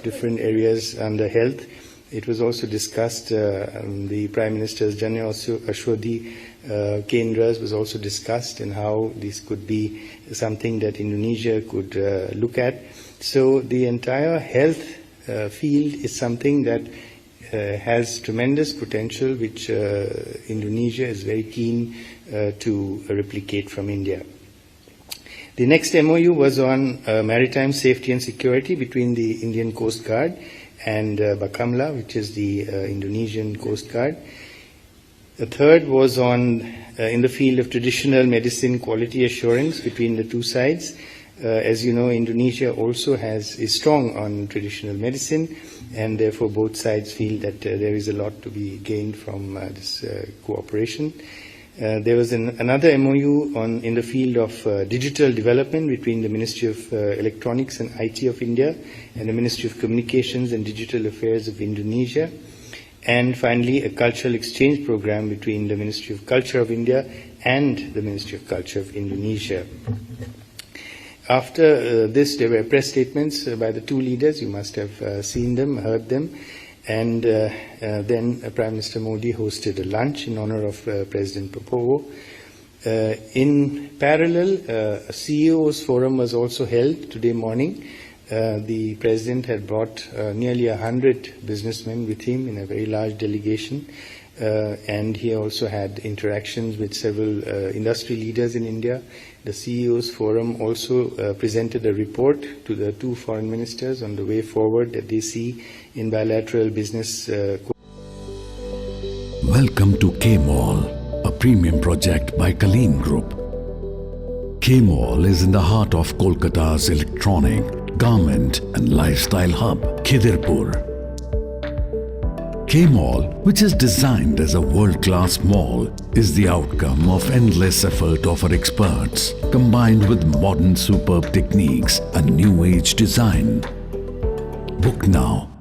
different areas under health. It was also discussed, the Prime Minister's Jan Aushadhi Kendras was also discussed, and how this could be something that Indonesia could look at. So the entire health field is something that has tremendous potential, which Indonesia is very keen to replicate from India. The next MOU was on maritime safety and security between the Indian Coast Guard and Bakamla, which is the Indonesian Coast Guard. The third was on in the field of traditional medicine quality assurance between the two sides. As you know, Indonesia also is strong on traditional medicine, and therefore both sides feel that there is a lot to be gained from this cooperation. There was another MOU in the field of digital development between the Ministry of Electronics and IT of India and the Ministry of Communications and Digital Affairs of Indonesia. And finally, a cultural exchange program between the Ministry of Culture of India and the Ministry of Culture of Indonesia. After this, there were press statements by the two leaders. You must have seen them, heard them. And then Prime Minister Modi hosted a lunch in honor of President Prabowo. In parallel, a CEO's forum was also held today morning. The President had brought nearly 100 businessmen with him in a very large delegation. And he also had interactions with several industry leaders in India. The CEO's forum also presented a report to the two foreign ministers on the way forward that they see in bilateral business. Welcome to K-Mall, a premium project by Kaleen Group. K-Mall is in the heart of Kolkata's electronic, garment and lifestyle hub, Khidirpur. K-Mall, which is designed as a world-class mall, is the outcome of endless effort of our experts, combined with modern superb techniques and new-age design. Book now